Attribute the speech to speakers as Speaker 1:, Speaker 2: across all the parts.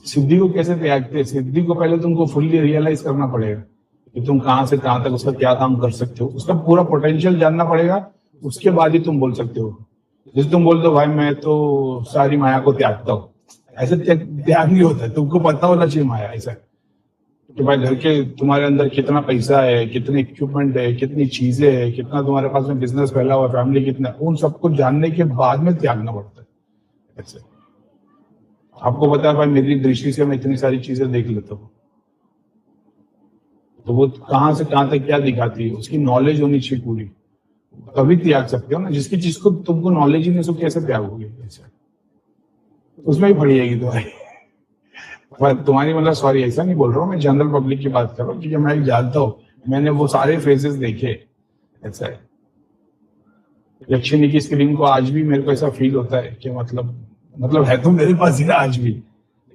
Speaker 1: सिद्धि को कैसे त्यागते हैं? सिद्धि को पहले तुमको फुल्ली रियलाइज करना पड़ेगा कि तुम कहाँ से कहाँ तक उसका क्या काम कर सकते हो, उसका पूरा पोटेंशियल जानना पड़ेगा, उसके बाद ही तुम बोल सकते हो। जैसे तुम बोल दो भाई मैं तो सारी माया को त्यागता हूँ, ऐसे त्याग नहीं होता है। तुमको पता होना चाहिए माया ऐसा कि भाई घर के तुम्हारे अंदर कितना पैसा है, कितने इक्विपमेंट है, कितनी चीजें है, कितना तुम्हारे पास में बिजनेस फैला हुआ, फैमिली कितना, उन सबको जानने के बाद में त्यागना पड़ता है ऐसे। आपको पता है भाई मेरी दृष्टि से मैं इतनी सारी चीजें देख लेता हूँ, तो वो कहाँ से कहाँ तक क्या दिखाती है उसकी नॉलेज होनी चाहिए पूरी, तभी त्याग सकते हो ना। जिसकी चीज को तुमको नॉलेज ही नहीं, सो कैसे त्यागोगे ऐसे? उसमें ही पड़ी जाएगी तुम्हारी मतलब सॉरी ऐसा नहीं बोल रहा हूँ, मैं जनरल पब्लिक की बात कर रहा हूँ क्योंकि मैं जानता हूँ, मैंने वो सारे फेजेस देखे ऐसा है। यक्षिणी की स्क्रीन को आज भी मेरे को ऐसा फील होता है कि मतलब है तो मेरे पास ही ना आज भी,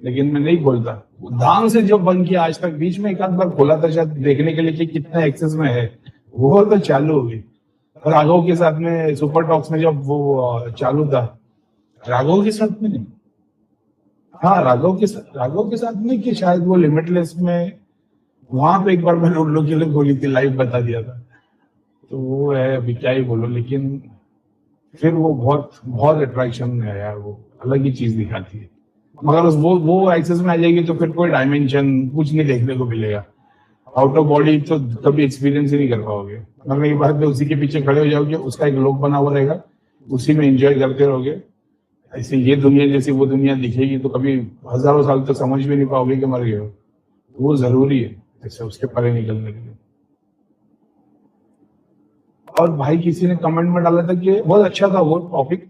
Speaker 1: लेकिन मैं नहीं बोलता। धाम से जब बंद किया आज तक, बीच में एक आध बार खोला था शायद देखने के लिए कि कितना एक्सेस में है, वो तो चालू हो गई। राघव के साथ में सुपर टॉक्स में जब वो चालू था, राघव के साथ में नहीं, हाँ राघव के साथ में कि शायद वो लिमिटलेस में, वहां पे एक बार मैंने उन लोग के लिए बोली थी, लाइव बता दिया था। तो वो है, अभी क्या ही बोलो, लेकिन फिर वो बहुत बहुत अट्रैक्शन है यार, वो अलग ही चीज दिखाती है। मगर वो एक्सेस में आ जाएगी तो फिर कोई डायमेंशन कुछ नहीं देखने को मिलेगा, आउट ऑफ बॉडी तो कभी एक्सपीरियंस ही नहीं कर पाओगे। मगर एक बात में उसी के पीछे खड़े हो जाओगे, उसका एक लोक बना हुआ रहेगा, उसी में एंजॉय करते रहोगे। ऐसे ये दुनिया जैसी वो दुनिया दिखेगी तो कभी हजारों साल तक समझ भी नहीं पाओगे कि मर गए हो। वो जरूरी है ऐसे उसके परे निकलने के लिए। और भाई किसी ने कमेंट में डाला था कि बहुत अच्छा था वो टॉपिक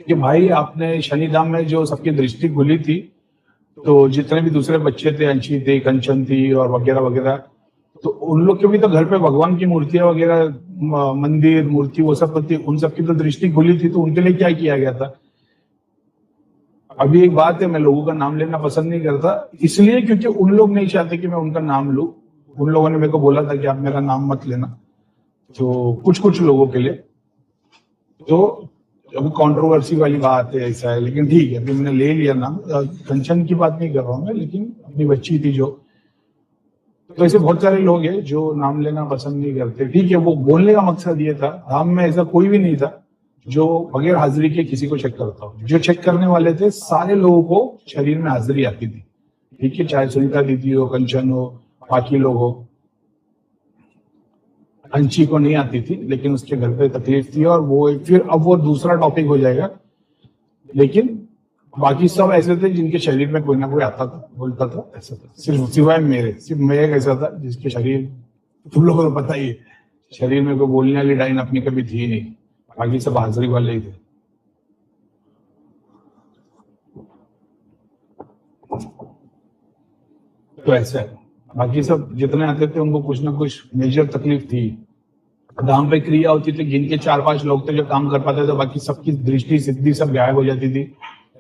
Speaker 1: कि भाई आपने शनिधाम में जो सबकी दृष्टि खुली थी, तो जितने भी दूसरे बच्चे थे, अंशी थे, कंचन थी और वगैरह वगैरह, तो उन लोग के भी तो घर पे भगवान की मूर्तियां वगैरह, मंदिर मूर्ति वो सब थी, उन सबकी तो दृष्टि खुली थी, तो उनके लिए क्या किया गया था? अभी एक बात है, मैं लोगों का नाम लेना पसंद नहीं करता, इसलिए क्योंकि उन लोग नहीं चाहते कि मैं उनका नाम लूं। उन लोगों ने मेरे को बोला था कि आप मेरा नाम मत लेना, तो कुछ लोगों के लिए तो अभी कंट्रोवर्सी वाली बात है, ऐसा है। लेकिन ठीक है, अभी मैंने ले लिया नाम। कंचन की बात नहीं कर रहा हूँ मैं, लेकिन अपनी बच्ची थी जो, तो ऐसे बहुत सारे लोग हैं जो नाम लेना पसंद नहीं करते। ठीक है, वो बोलने का मकसद ये था, धाम में ऐसा कोई भी नहीं था जो बगैर हाजिरी के किसी को चेक करता हो। जो चेक करने वाले थे सारे लोगों को शरीर में हाजिरी आती थी, ठीक है, चाहे सुनीता दीदी हो, कंचन हो, बाकी लोग हो। अंशी को नहीं आती थी, लेकिन उसके घर पे तकलीफ थी, और वो फिर अब वो दूसरा टॉपिक हो जाएगा। लेकिन बाकी सब ऐसे थे जिनके शरीर में कोई ना कोई आता था, बोलता था, ऐसा था। सिर्फ मैं एक ऐसा था जिसके शरीर, तुम लोगों को पता ही है, शरीर में कोई बोलने वाली डाइन अपनी कभी थी नहीं, बाकी सब हाजिरी वाले ही थे। तो ऐसा है, बाकी सब जितने आते थे उनको कुछ ना कुछ मेजर तकलीफ थी। धाम पे क्रिया होती थी, जिनके 4-5 लोग थे जो काम कर पाते थे, बाकी सबकी दृष्टि सिद्धि सब गायब हो जाती थी,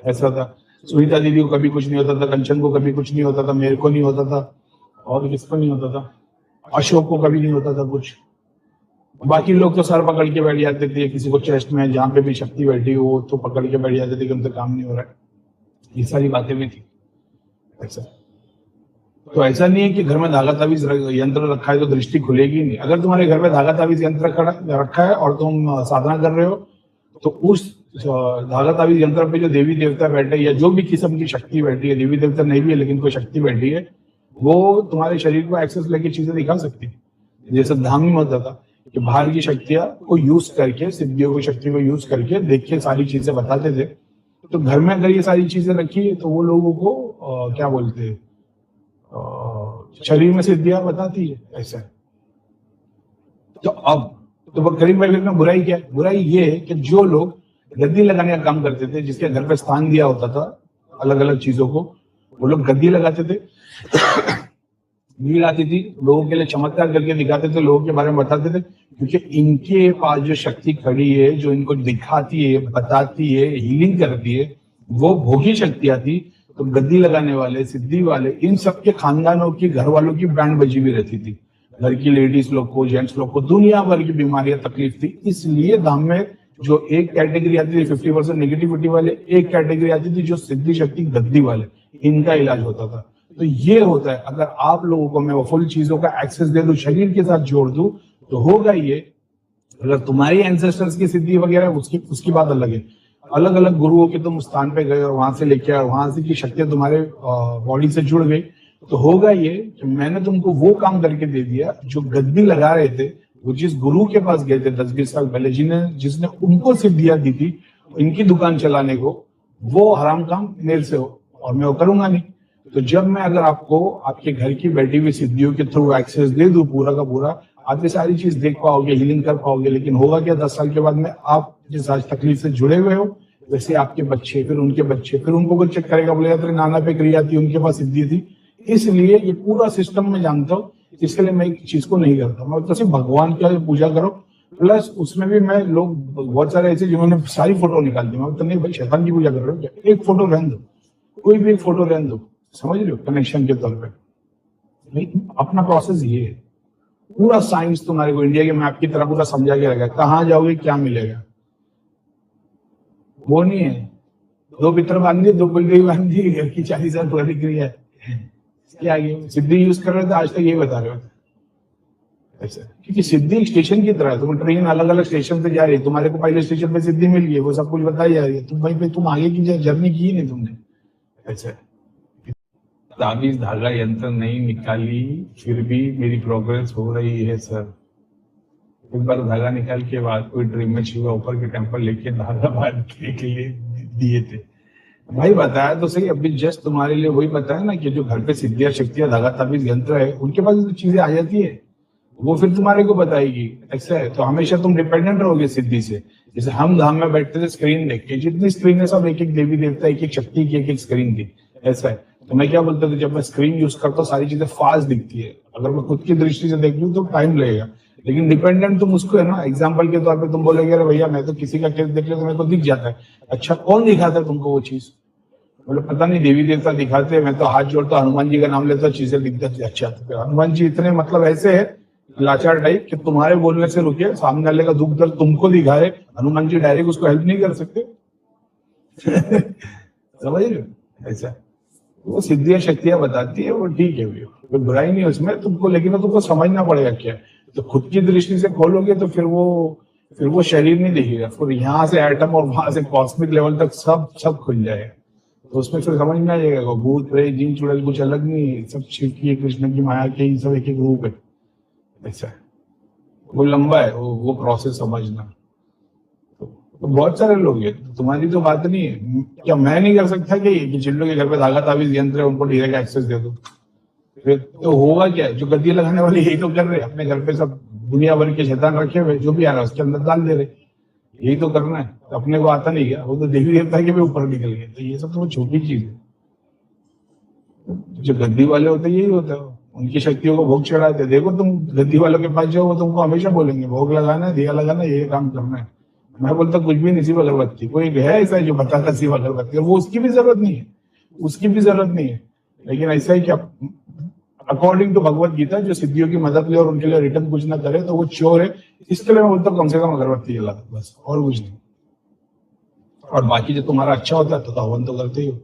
Speaker 1: ऐसा था। सुनीता दीदी को कभी कुछ नहीं होता था, कंचन को कभी कुछ नहीं होता था, मेरे को नहीं होता था, और किसको नहीं होता था, अशोक को कभी नहीं होता था कुछ। बाकी लोग तो सर पकड़ के बैठ जाते थे, किसी को चेस्ट में जहाँ पे भी शक्ति बैठी हो तो पकड़ के बैठ जाते थे कि उनसे काम नहीं हो रहा है। ये सारी बातें भी थी ऐसा। तो ऐसा नहीं है कि घर में धागा तावीज यंत्र रखा है तो दृष्टि खुलेगी नहीं। अगर तुम्हारे घर में धागा तावीज यंत्र रखा है और तुम साधना कर रहे हो, तो उस धागा तावीज यंत्र पे जो देवी देवता बैठे या जो भी किस्म की शक्ति बैठी है, देवी देवता नहीं भी है लेकिन कोई शक्ति बैठी है, वो तुम्हारे शरीर को एक्सेस लेके चीजें दिखा सकती है। जैसे धाम में होता था कि बाहर की शक्तियां को यूज करके, सिद्धियों की शक्ति को यूज करके देख के सारी चीजें बताते थे। तो घर में अगर ये सारी चीजें रखी है तो वो लोगों को क्या बोलते हैं, शरीर में सिद्धियां बताती है ऐसा। तो अब तो करीब में बुराई क्या है? बुराई ये है कि जो लोग गद्दी लगाने का काम करते थे, जिसके घर पे स्थान दिया होता था अलग अलग चीजों को, वो लोग गद्दी लगाते थे, भीड़ आती थी, लोगों के लिए चमत्कार करके दिखाते थे, लोगों के बारे में बताते थे, क्योंकि इनके पास जो शक्ति खड़ी है, जो इनको दिखाती है, बताती है, हीलिंग करती है, वो भोगी शक्तियां थी। तो गद्दी लगाने वाले, सिद्धि वाले, इन सबके खानदानों की, घर वालों की बैंड बजी भी रहती थी। घर की लेडीज लोग को, जेंट्स लोग को दुनिया भर की बीमारियां, तकलीफ थी। इसलिए धाम में जो एक कैटेगरी आती थी 50% नेगेटिविटी वाले, एक कैटेगरी आती थी जो सिद्धि शक्ति गद्दी वाले, इनका इलाज होता था। तो ये होता है, अगर आप लोगों को मैं वो फुल चीजों का एक्सेस दे दूं, शरीर के साथ जोड़ दूं, तो होगा ये। अगर तुम्हारी एंसेस्टर्स की सिद्धि वगैरह उसकी बात अलग है। अलग अलग गुरुओं के तुम स्थान पे गए और वहां से लेके आए, वहां से की शक्तियां तुम्हारे बॉडी से जुड़ गई, तो होगा ये कि मैंने तुमको वो काम करके दे दिया जो गद्दी लगा रहे थे, वो जिस गुरु के पास गए थे 10-20 साल पहले, जिसने उनको सिद्धियां दी थी इनकी दुकान चलाने को, वो हराम काम मेरे से हो और मैं वो करूंगा नहीं। तो जब मैं अगर आपको आपके घर की बैठी हुई सिद्धियों के थ्रू एक्सेस दे दूं पूरा का पूरा, आप ये सारी चीज देख पाओगे, हीलिंग कर पाओगे। लेकिन होगा क्या 10 साल के बाद में, आप जिस आज तकलीफ से जुड़े हुए हो, वैसे आपके बच्चे, फिर उनके बच्चे, फिर उनको कुछ चेक करेगा, बोलेगा तेरे नाना पे क्रिया थी, उनके पास सिद्धि थी। इसलिए ये पूरा सिस्टम मैं जानता हूँ, इसके लिए मैं एक चीज को नहीं करता। मैं तो सिर्फ भगवान की पूजा करो, प्लस उसमें भी मैं लोग बहुत सारे ऐसे जिन्होंने सारी फोटो निकाल दी, मैं तो नहीं भाई शैतान की पूजा कर रहे हो क्या, एक फोटो रहने दो, कोई भी एक फोटो रहने दो, समझ रहे हो, कनेक्शन के तौर पे। अपना प्रोसेस ये है, पूरा साइंस तुम्हारे को इंडिया के मैप की तरह पूरा समझा के रखा है, कहाँ जाओगे क्या मिलेगा। वो नहीं है दो पितर बांधी, दो कुलदेवी बांधी, घर की 40 साल पुरानी क्रिया है, क्या आगे सिद्धि यूज कर रहे थे, आज तक यही बता रहे हो ऐसा। क्योंकि सिद्धि एक स्टेशन की तरह है, तुम ट्रेन अलग अलग स्टेशन पे जा रही है, तुम्हारे को पहले स्टेशन पे सिद्धि मिल गई, वो सब कुछ बताई जा रही है, तुम वहीं पे तुम आगे की जर्नी की नहीं तुमने ऐसा। ताबीज धागा यंत्र नहीं निकाली, फिर भी मेरी प्रोग्रेस हो रही है सर। एक बार धागा निकाल के बाद कोई ड्रीम में शिवा ऊपर के टेम्पल लेके धागा बांधने के लिए दिए थे भाई, बताया तो सही। अभी जस्ट तुम्हारे लिए वही बताया ना कि जो घर पे सिद्धियां शक्तियां धागा ताबीज यंत्र है, उनके पास जो चीजें आ जाती है वो फिर तुम्हारे को बताएगी। ऐसा है तो हमेशा तुम डिपेंडेंट रहोगे सिद्धि से। जैसे हम धाम में बैठते थे स्क्रीन देख के, जितनी स्क्रीन है सब एक एक देवी देवता, एक एक शक्ति की एक एक स्क्रीन थी। ऐसा है तो मैं क्या बोलता था, जब मैं स्क्रीन यूज करता हूँ सारी चीजें फास्ट दिखती है, अगर मैं खुद की दृष्टि से देख लूँ तो टाइम लगेगा। लेकिन डिपेंडेंट तुम उसको है ना, एग्जाम्पल के तौर पे तुम बोलोगे अरे भैया मैं तो किसी का केस देख लिया तो मेरे को दिख जाता है। अच्छा कौन दिखाता है तुमको वो चीज? बोले पता नहीं, देवी देवता दिखाते हैं, मैं तो हाथ जोड़ता हनुमान जी का नाम लेता, चीजें दिख जाती। अच्छा तो हनुमान जी इतने मतलब ऐसे है लाचार टाइप कि तुम्हारे बोलने से रुके, सामने वाले का दुख दर्द तुमको दिखा रहे, हनुमान जी डायरेक्ट उसको हेल्प नहीं कर सकते। समझ रहे हो ऐसा? वो सिद्धियां शक्तियां बताती है, वो ठीक है भैया, कोई बुराई नहीं उसमें तुमको, लेकिन तुमको समझना पड़ेगा क्या। तो खुद की दृष्टि से खोलोगे तो फिर वो शरीर नहीं दिखेगा, फिर यहाँ से एटम और वहां से कॉस्मिक लेवल तक सब खुल जाएगा। तो उसमें फिर समझ में आ जाएगा भूत प्रेत जिन चुड़ैल कुछ अलग नहीं है, सब शिव की कृष्ण की माया के सब एक एक रूप है। ऐसा है, वो लंबा है वो प्रोसेस समझना। तो बहुत सारे लोग हैं, तुम्हारी तो बात नहीं है। क्या मैं नहीं कर सकता कि जिन लोग के घर पे धागा ताबीज यंत्र है उनको डायरेक्ट एक्सेस दे दो? फिर तो होगा क्या, जो गद्दी लगाने वाले यही तो कर रहे, अपने घर पे सब दुनिया भर के शैतान रखे हुए, जो भी आ रहा है उसके अंदर डाल दे रहे, यही तो करना है। तो अपने को आता नहीं क्या, वो तो देवी देवता के भी ऊपर निकल गए। तो ये सब तो छोटी चीज है। जो गद्दी वाले होते हैं यही होता है, उनकी शक्तियों को भोग चढ़ाते। देखो तुम गद्दी वालों के पास जाओ, वो तुमको हमेशा बोलेंगे भोग लगाना है, दिया लगाना है, ये काम करना है। मैं बोलता कुछ भी नहीं, सिर्फ अगरबत्ती। कोई है ऐसा जो बताता सिर्फ अगरबत्ती, और वो उसकी भी जरूरत नहीं है, उसकी भी जरूरत नहीं है। लेकिन ऐसा ही क्या, अकॉर्डिंग टू भगवत गीता, जो सिद्धियों की मदद ले और उनके लिए रिटर्न कुछ ना करे तो वो चोर है। इसके लिए मैं बोलता हूँ कम से कम अगरबत्ती जला दो बस, और कुछ नहीं। और बाकी जो तुम्हारा अच्छा होता है तो हवन तो करते ही हो।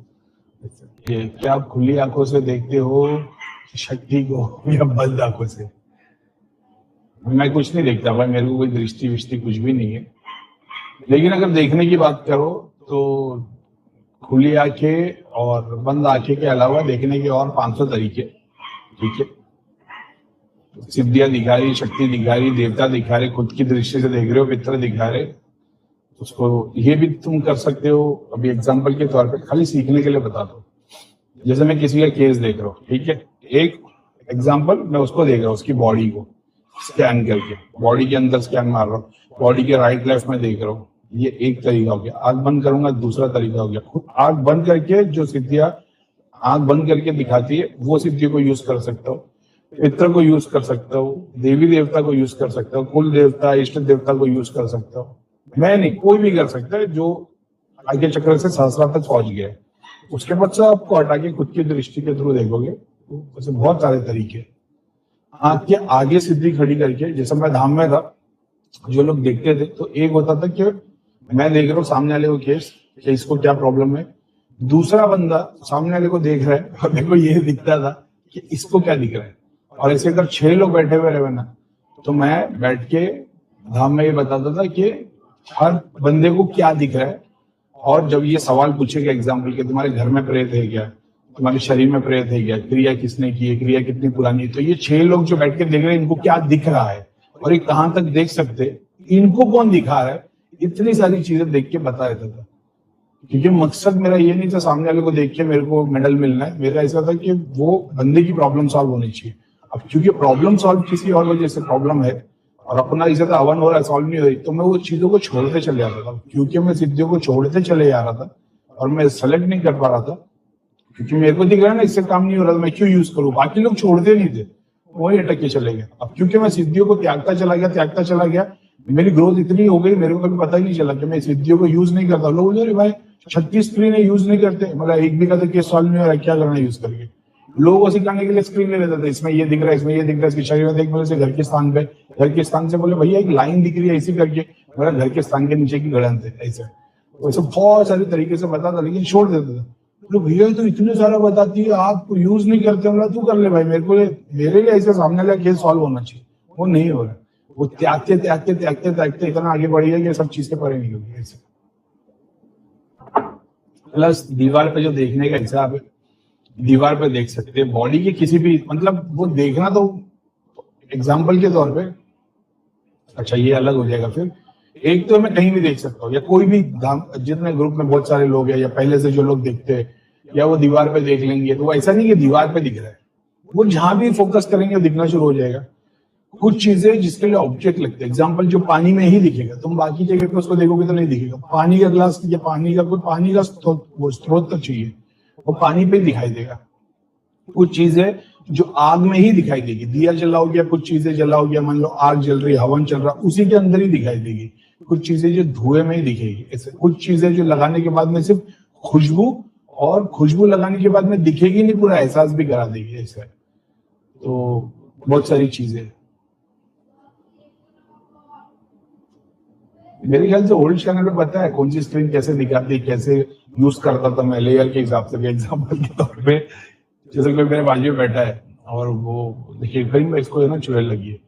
Speaker 1: क्या आप खुली आंखों से देखते हो शक्ति को या बंद आंखों से? मैं कुछ नहीं देखता भाई, मेरे को कोई दृष्टि विष्टि कुछ भी नहीं है। लेकिन अगर देखने की बात करो तो खुली आंखें और बंद आंखें के अलावा देखने के और 500 तरीके। ठीक है, सिद्धियां दिखा रही, शक्ति दिखा रही, देवता दिखा रहे, खुद की दृष्टि से देख रहे हो, पितर दिखा रहे, उसको ये भी तुम कर सकते हो। अभी एग्जाम्पल के तौर पे खाली सीखने के लिए बता दो। जैसे मैं किसी का केस देख रहा हूँ, ठीक है, एक एग्जाम्पल, मैं उसको देख रहा हूँ, उसकी बॉडी को स्कैन करके, बॉडी के अंदर स्कैन मार रहा हूँ, बॉडी के राइट लेफ्ट में देख रहा हूँ। ये एक तरीका हो गया। आंख बंद करूंगा, दूसरा तरीका हो गया। खुद आंख बंद करके जो सिद्धियां आंख बंद करके दिखाती है, वो सिद्धि को यूज कर सकता हूँ, पितर को यूज कर सकता हूँ, देवी देवता को यूज कर सकता हूँ, कुल देवता इष्ट देवता को यूज कर सकता हूँ। मैं नहीं, कोई भी कर सकता है जो आगे चक्र से सहस्रा तक पहुंच गया है। उसके बाद से आपको हटा के खुद की दृष्टि के थ्रू देखोगे तो वैसे बहुत सारे तरीके। आंख के आगे सिद्धि खड़ी करके, जैसे मैं धाम में था, जो लोग देखते थे तो एक होता था कि मैं देख रहा हूँ सामने वाले को केस कि इसको क्या प्रॉब्लम है, दूसरा बंदा सामने वाले को देख रहा है और मेरे को ये दिखता था कि इसको क्या दिख रहा है। और ऐसे अगर 6 लोग बैठे हुए रहे ना, तो मैं बैठ के धाम में ये बताता था कि हर बंदे को क्या दिख रहा है। और जब ये सवाल पूछेगा एग्जाम्पल के तुम्हारे घर में प्रेत है क्या, तुम्हारे शरीर में प्रेत है क्या, क्रिया किसने की है, क्रिया कितनी पुरानी है, तो ये 6 लोग जो बैठ के देख रहे हैं इनको क्या दिख रहा है और ये कहाँ तक देख सकते, इनको कौन दिखा रहा है, इतनी सारी चीजें देख के बता देता था। क्योंकि मकसद मेरा ये नहीं था सामने वाले को देख के मेरे को मेडल मिलना है, मेरा ऐसा था कि वो बंदे की प्रॉब्लम सॉल्व होनी चाहिए। अब क्योंकि प्रॉब्लम सॉल्व किसी और वजह से प्रॉब्लम है और अपना इसे तो हवन हो रहा है, सॉल्व नहीं हो रही, तो मैं वो चीजों को छोड़ते चले जाता था। क्योंकि मैं सिद्धियों को छोड़ते चले जा रहा था और मैं सेलेक्ट नहीं कर पा रहा था, क्योंकि मेरे को दिख रहा है ना इससे काम नहीं हो रहा था, मैं क्यों यूज करूं। बाकी लोग छोड़ते नहीं थे, वही अटक के चले गए। अब क्योंकि मैं सिद्धियों को त्यागता चला गया, मेरी ग्रोथ इतनी हो गई मेरे को कभी पता ही नहीं चला कि मैं सिद्धियों को यूज नहीं करता। लोग बोले अरे भाई 36 स्क्रीन यूज नहीं करते, मतलब एक भी का तो केस सॉल्व नहीं हो रहा, क्या करना यूज करके। लोगों को सिखाने के लिए स्क्रीन ले लेता था, इसमें ये दिख रहा है, इसमें ये दिख रहा है, इसके शरीर में देख, बोले से घर के स्थान पे, घर के स्थान से बोले भैया एक लाइन दिख रही है इसी करके, मेरा घर के स्थान के नीचे की गड़न थे ऐसे। वैसे बहुत सारे तरीके से बताता लेकिन छोड़ देता था। तो भैया तो इतने सारा बताती है आप यूज नहीं करते, बोला तू कर ले भाई, मेरे लिए ऐसे सामने वाला केस सॉल्व होना चाहिए, वो नहीं हो रहा। वो त्यागते इतना आगे बढ़ गया कि सब चीज के परे निकल गया ऐसे। प्लस दीवार पे जो देखने का हिसाब है, दीवार पे देख सकते हैं बॉडी के किसी भी, मतलब वो देखना तो एग्जाम्पल के तौर पे, अच्छा ये अलग हो जाएगा फिर। एक तो मैं कहीं भी देख सकता हूँ, या कोई भी जितने ग्रुप में बहुत सारे लोग हैं या पहले से जो लोग देखते हैं, या वो दीवार पे देख लेंगे, तो वो ऐसा नहीं कि दीवार पे दिख रहा है, वो जहां भी फोकस करेंगे दिखना शुरू हो जाएगा। कुछ चीजें जिसके लिए ऑब्जेक्ट लगते हैं, एग्जाम्पल जो पानी में ही दिखेगा, तुम बाकी जगह पे उसको देखोगे तो नहीं दिखेगा। पानी का ग्लास या पानी का स्रोत तो चाहिए, वो पानी पे ही दिखाई देगा। कुछ चीजें जो आग में ही दिखाई देगी, दिया जलाओगे, कुछ चीजें जलाओगे, मान लो आग जल रही, हवन चल रहा, उसी के अंदर ही दिखाई देगी। कुछ चीजें जो धुएं में ही दिखेगी ऐसे, कुछ चीजें जो लगाने के बाद में सिर्फ खुशबू, और खुशबू लगाने के बाद में दिखेगी नहीं, पूरा एहसास भी करा देगी ऐसे। तो बहुत सारी चीजें मेरे ख्याल से ओल्ड चैनल पे पता है कौन सी स्क्रीन कैसे दिखाती है, कैसे यूज करता था मैं लेयर के हिसाब से। एग्जाम्पल के तौर पे जैसे कोई मेरे बाजू में बैठा है और वो देखिए कहीं में इसको है ना चुड़ैल लगी है,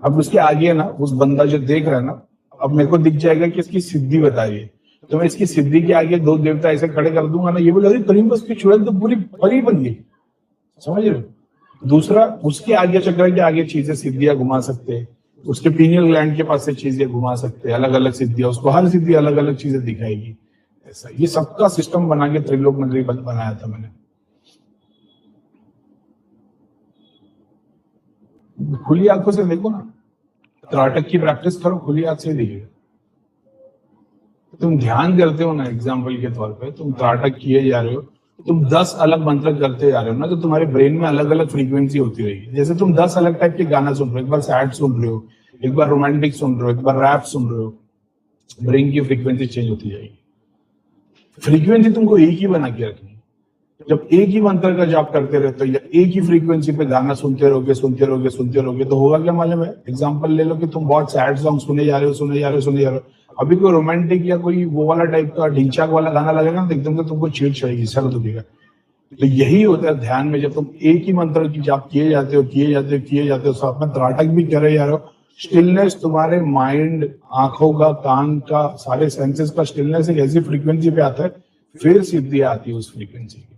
Speaker 1: अब उसके आगे है ना उस बंदा जो देख रहा है ना, अब मेरे को दिख जाएगा कि इसकी सिद्धि बता रही है, तो मैं इसकी सिद्धि के आगे 2 देवता ऐसे खड़े कर दूंगा ना, ये बोले अरे करीम बस की चुड़ैल तो पूरी परी बन गई, समझ रहे हो। दूसरा उसके आगे चक्र के आगे चीजें सिद्धियां घुमा सकते हैं, उसके पीनियल ग्लैंड के पास से चीजें घुमा सकते हैं, अलग अलग सिद्धियां, उसको हर सिद्धि अलग अलग चीजें दिखाएगी ऐसा। ये सबका सिस्टम बना के त्रिलोक नगरी बनाया था मैंने। खुली आंखों से देखो ना, त्राटक की प्रैक्टिस करो, खुली आंख से देखिएगा। तुम ध्यान करते हो ना, एग्जाम्पल के तौर पे तुम त्राटक किए जा रहे हो, तुम 10 अलग मंत्र करते जा रहे हो ना, तो तुम्हारे ब्रेन में अलग अलग फ्रीक्वेंसी होती रहेगी। जैसे तुम 10 अलग टाइप के गाना सुन रहे हो, एक बार सैड सुन रहे हो, एक बार रोमांटिक सुन रहे हो, एक बार रैप सुन रहे हो, ब्रेन की फ्रीक्वेंसी चेंज होती जाएगी। फ्रीक्वेंसी तुमको एक ही बना के रखनी है। जब एक ही मंत्र का जाप करते रहते हो या एक ही फ्रीक्वेंसी पे गाना सुनते रहोगे तो होगा क्या मालूम है। एग्जाम्पल ले लो कि तुम बहुत सैड सॉन्ग सुने जा रहे हो, अभी कोई रोमांटिक या कोई वो वाला टाइप का ढिंचाक वाला गाना लगेगा ना, तो एकदम से तुमको चीड़ चढ़ेगी, सर दुखेगा। तो यही होता है ध्यान में, जब तुम एक ही मंत्र की जाप किए जाते हो, साथ में त्राटक भी करे जा रहे हो, स्टिलनेस तुम्हारे माइंड, आंखों का, कान का, सारे सेंसेस का स्टिलनेस एक ऐसी फ्रीक्वेंसी पे आता है, फिर सिद्धि आती है उस फ्रीक्वेंसी की।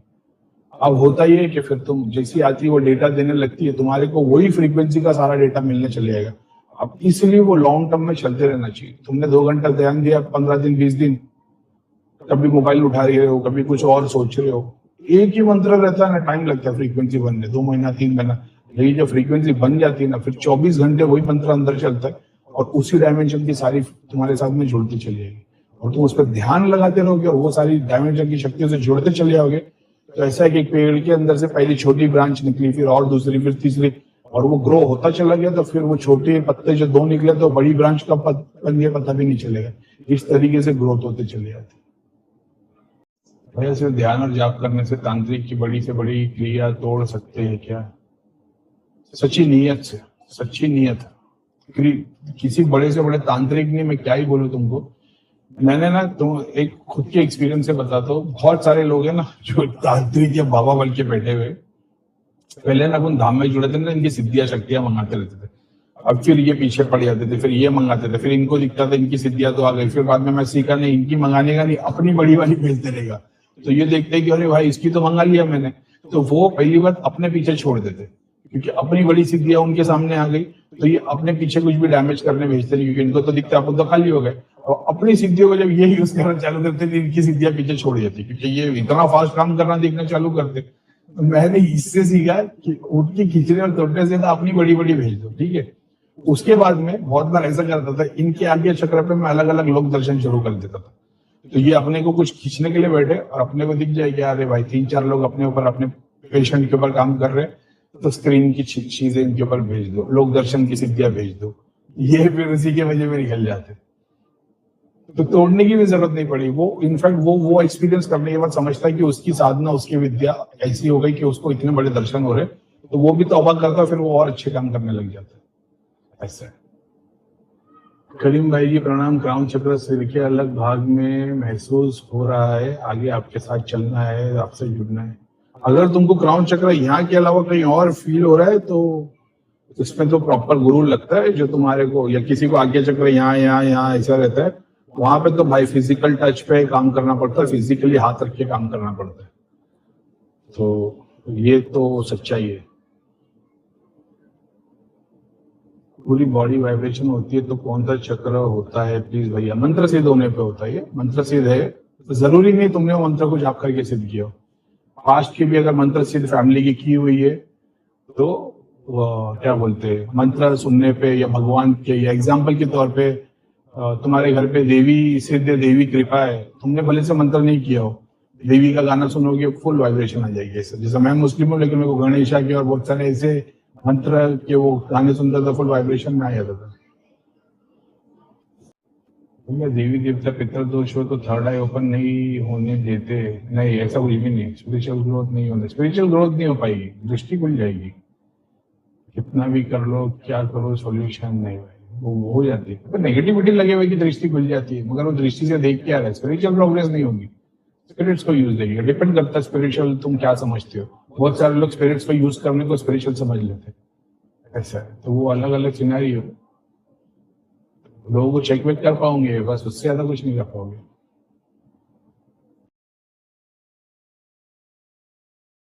Speaker 1: अब होता ही है कि फिर तुम जैसी आती है वो डेटा देने लगती है, तुम्हारे को वही फ्रीक्वेंसी का सारा डेटा मिलने चले जाएगा। अब इसलिए वो लॉन्ग टर्म में चलते रहना चाहिए। तुमने 2 घंटा ध्यान दिया, 15 दिन 20 दिन, कभी मोबाइल उठा रहे हो, कभी कुछ और सोच रहे हो, एक ही मंत्र रहता है ना, टाइम लगता है फ्रीक्वेंसी बनने, 2 महीना 3 महीना, लेकिन जब फ्रीक्वेंसी बन जाती है ना, फिर 24 घंटे वही मंत्र अंदर चलता है और उसी डायमेंशन की सारी तुम्हारे साथ में जुड़ती चली जाएगी। और तुम उस पर ध्यान लगाते रहोगे और वो सारी डायमेंशन की शक्तियों से जुड़ते चले जाओगे। तो ऐसा है कि एक पेड़ के अंदर से पहली छोटी ब्रांच निकली, फिर और दूसरी, फिर तीसरी, और वो ग्रो होता चला गया, तो फिर वो छोटे पत्ते जो 2 निकले तो बड़ी ब्रांच का बन गया, पता भी नहीं चलेगा। इस तरीके से ग्रोथ होते चले जाते। भैया सिर्फ ध्यान और जाप करने से तांत्रिक की बड़ी से बड़ी क्रिया तोड़ सकते हैं क्या? सच्ची नीयत से, सच्ची नीयत, किसी बड़े से बड़े तांत्रिक नहीं, मैं क्या ही बोलूं तुमको, मैंने ना तो एक खुद के एक्सपीरियंस से बताता हूँ, बहुत सारे लोग हैं ना जो तांत्रिक या बाबा बन के बैठे हुए, पहले ना अपन धाम में जुड़े थे ना, इनकी सिद्धियां शक्तियां मंगाते रहते थे। अब फिर ये पीछे पड़ जाते थे, फिर ये मंगाते थे, फिर इनको दिखता था इनकी सिद्धियां तो आ गई, फिर बाद में मैं सीखा नहीं, इनकी मंगाने का नहीं, अपनी बड़ी वाली भेजते रहेगा। तो ये देखते हैं कि अरे भाई इसकी तो मंगा लिया मैंने, तो वो पहली बार अपने पीछे छोड़ देते, क्योंकि अपनी बड़ी सिद्धियां उनके सामने आ गई, तो ये अपने पीछे कुछ भी डैमेज करने भेजते नहीं, क्योंकि इनको तो दिखता है अपन तो खाली हो गए। और अपनी सिद्धियों को जब ये यूज करना चालू करते थे, इनकी सिद्धियां पीछे छोड़ जाती, क्योंकि ये इतना फास्ट काम करना देखना चालू करते। तो मैंने इससे सीखा कि उनकी खींचने और तोड़ने से तो अपनी बड़ी बड़ी भेज दो, ठीक है। उसके बाद में बहुत बार ऐसा करता था, इनके आगे चक्र पे मैं अलग अलग लोक दर्शन शुरू कर देता था। तो ये अपने को कुछ खींचने के लिए बैठे और अपने को दिख जाए कि अरे भाई 3-4 लोग अपने ऊपर, अपने पेशेंट के ऊपर काम कर रहे हैं, तो स्क्रीन की चीजें इनके ऊपर भेज दो, लोक दर्शन की सिद्धियां भेज दो। ये फिर उसी के वजह में निकल जाते, तो तोड़ने की भी जरूरत नहीं पड़ी। वो इनफैक्ट वो एक्सपीरियंस करने के बाद समझता है कि उसकी साधना, उसकी विद्या ऐसी हो गई कि उसको इतने बड़े दर्शन हो रहे, तो वो भी तौबा करता है, फिर वो और अच्छे काम करने लग जाता है। ऐसा है। करीम भाई जी प्रणाम। क्राउन चक्र सिर के अलग भाग में महसूस हो रहा है, आगे आपके साथ चलना है, आपसे जुड़ना है। अगर तुमको क्राउन चक्र यहाँ के अलावा कहीं और फील हो रहा है, तो इसमें तो प्रॉपर गुरु लगता है जो तुम्हारे को, या किसी को आज्ञा चक्र यहाँ यहाँ यहाँ ऐसा रहता है, वहां पे तो भाई फिजिकल टच पे काम करना पड़ता है, फिजिकली हाथ रख के काम करना पड़ता है। तो ये तो सच्चाई है। पूरी बॉडी वाइब्रेशन होती है तो कौन सा चक्र होता है प्लीज भैया? मंत्र सिद्ध होने पे होता है, ये मंत्र सिद्ध है, तो जरूरी नहीं तुमने वो मंत्र को जाप करके सिद्ध किया हो। पास्ट की भी अगर मंत्र सिद्ध फैमिली की हुई है, तो क्या बोलते हैं, मंत्र सुनने पे या भगवान के, या एग्जाम्पल के तौर पे तुम्हारे घर पे देवी सिद्ध, देवी कृपा है, तुमने भले से मंत्र नहीं किया हो, देवी का गाना सुनोगे फुल वाइब्रेशन आ जाएगी। ऐसे जैसे मैं मुस्लिम हूँ, लेकिन मेरे को गणेशा के और बहुत सारे ऐसे मंत्र के वो गाने सुनता था, फुल वाइब्रेशन में आ जाता था। भैया देवी देवता पितर दोष हो तो थर्ड आई ओपन नहीं होने देते? नहीं, ऐसा कुछ भी नहीं। स्पिरिचुअल ग्रोथ नहीं होने, स्पिरिचुअल ग्रोथ नहीं हो पाएगी, दृष्टि खुल जाएगी। कितना भी कर लो, क्या करो, सॉल्यूशन नहीं भाई, वो हो जाती है। तो नेगेटिविटी लगे हुए की दृष्टि खुल जाती है, मगर वो दृष्टि से देख के आ रहा है, स्पिरिचुअल प्रोग्रेस नहीं होगी। स्पिरिट्स को यूज देगी, डिपेंड करता है स्पिरिचुअल तुम क्या समझते हो। बहुत सारे लोग स्पिरिट्स को यूज करने को स्पिरिचुअल समझ लेते हैं, ऐसा है। तो वो अलग अलग सिनेरियो, लोगों को चेक वेक कर पाओगे, बस उससे ज्यादा कुछ नहीं कर पाओगे।